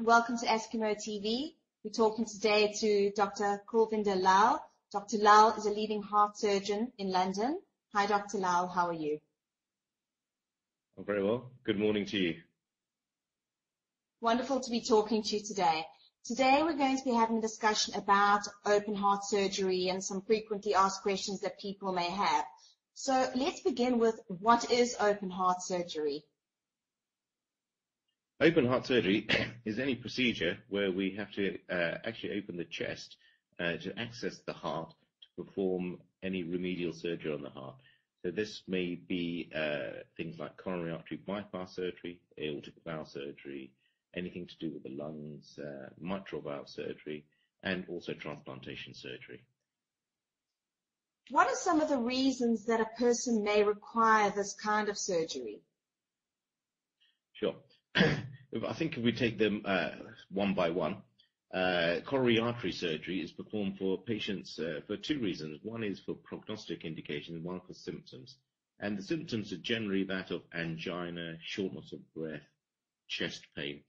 welcome to Askimo TV. We're talking today to Dr. Kulvinder Lall. Dr. Lall is a leading heart surgeon in London. Hi, Dr. Lall, how are you? I'm very well. Good morning to you. Wonderful to be talking to you today. Today we're going to be having a discussion about open heart surgery and some frequently asked questions that people may have. So let's begin with, what is open heart surgery? Open heart surgery is any procedure where we have to actually open the chest to access the heart to perform any remedial surgery on the heart. So this may be things like coronary artery bypass surgery, aortic valve surgery, anything to do with the lungs, mitral valve surgery, and also transplantation surgery. What are some of the reasons that a person may require this kind of surgery? Sure. I think if we take them one by one, coronary artery surgery is performed for patients for two reasons. One is for prognostic indications and one for symptoms. And the symptoms are generally that of angina, shortness of breath, chest pain.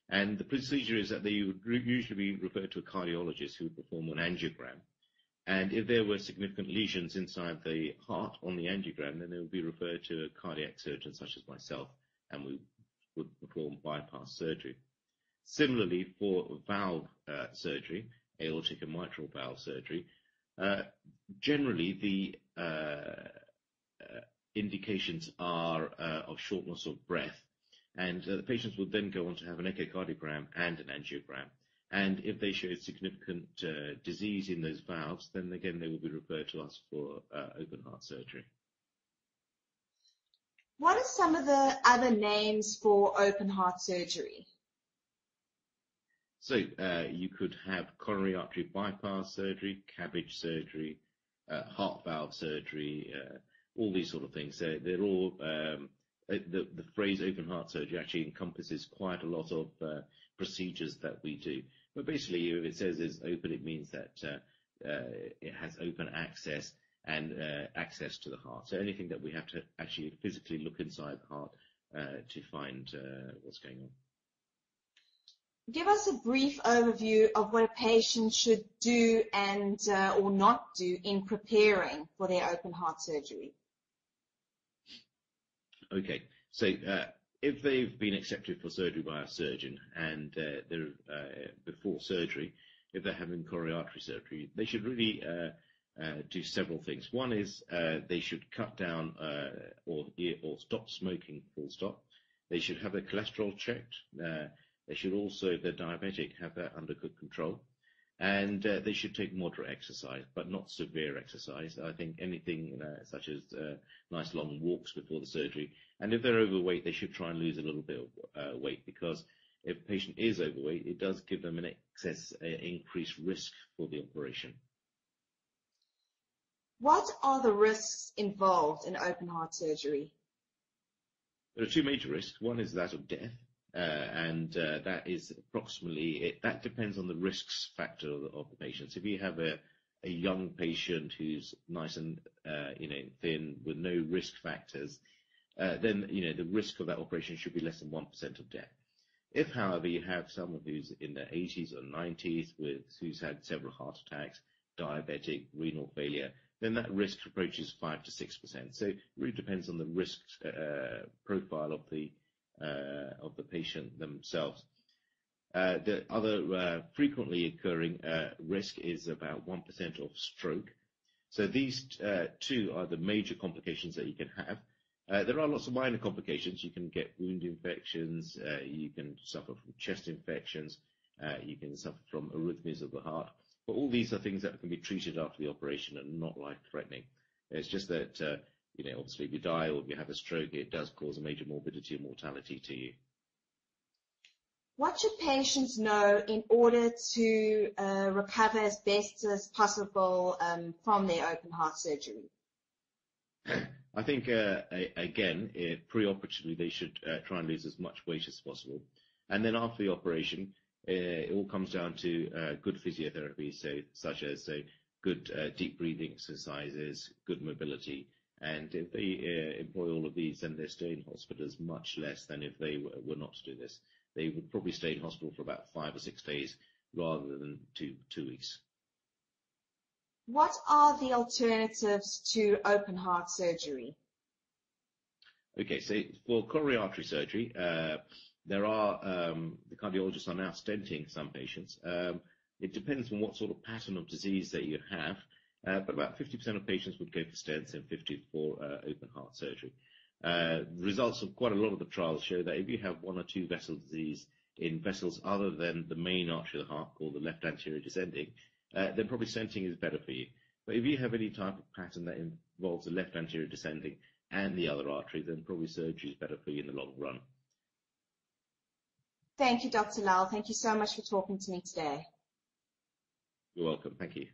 And the procedure is that they would usually be referred to a cardiologist who would perform an angiogram. And if there were significant lesions inside the heart on the angiogram, then they would be referred to a cardiac surgeon such as myself, and we would perform bypass surgery. Similarly, for valve surgery, aortic and mitral valve surgery, generally the indications are of shortness of breath, and the patients would then go on to have an echocardiogram and an angiogram. And if they show significant disease in those valves, then again they will be referred to us for open heart surgery. What are some of the other names for open heart surgery? So you could have coronary artery bypass surgery, CABG surgery, heart valve surgery, all these sort of things. They're all, the phrase open heart surgery actually encompasses quite a lot of procedures that we do. But basically, if it says it's open, it means that it has open access and access to the heart. So anything that we have to actually physically look inside the heart to find what's going on. Give us a brief overview of what a patient should do and or not do in preparing for their open heart surgery. Okay, so if they've been accepted for surgery by a surgeon and they're before surgery, if they're having coronary artery surgery, they should really do several things. One is they should cut down or stop smoking full stop. They should have their cholesterol checked. They should also, if they're diabetic, have that under good control. And they should take moderate exercise, but not severe exercise. I think anything such as nice long walks before the surgery. And if they're overweight, they should try and lose a little bit of weight, because if a patient is overweight, it does give them an excess increased risk for the operation. What are the risks involved in open heart surgery? There are two major risks. One is that of death. And that is approximately, that depends on the risks factor of the patient. So if you have a young patient who's nice and thin with no risk factors, then the risk of that operation should be less than 1% of death. If, however, you have someone who's in their 80s or 90s who's had several heart attacks, diabetic, renal failure, then that risk approaches 5 to 6%. So it really depends on the risk profile of the patient themselves. The other frequently occurring risk is about 1% of stroke. So these two are the major complications that you can have. There are lots of minor complications. You can get wound infections, you can suffer from chest infections, you can suffer from arrhythmias of the heart. But all these are things that can be treated after the operation and not life-threatening. It's just that obviously if you die or if you have a stroke, it does cause a major morbidity and mortality to you. What should patients know in order to recover as best as possible from their open heart surgery? I think, again, preoperatively, they should try and lose as much weight as possible. And then after the operation, it all comes down to good physiotherapy, such as good deep breathing exercises, good mobility. And if they employ all of these, then their stay in hospital is much less than if they were not to do this. they would probably stay in hospital for about 5 or 6 days rather than 2 weeks. What are the alternatives to open heart surgery? Okay, so for coronary artery surgery, there are, the cardiologists are now stenting some patients. It depends on what sort of pattern of disease that you have, but about 50% of patients would go for stents and 50% for open heart surgery. Results of quite a lot of the trials show that if you have 1 or 2 vessel disease in vessels other than the main artery of the heart, called the left anterior descending, then probably stenting is better for you. But if you have any type of pattern that involves the left anterior descending and the other artery, then probably surgery is better for you in the long run. Thank you, Dr. Lall. Thank you so much for talking to me today. You're welcome. Thank you.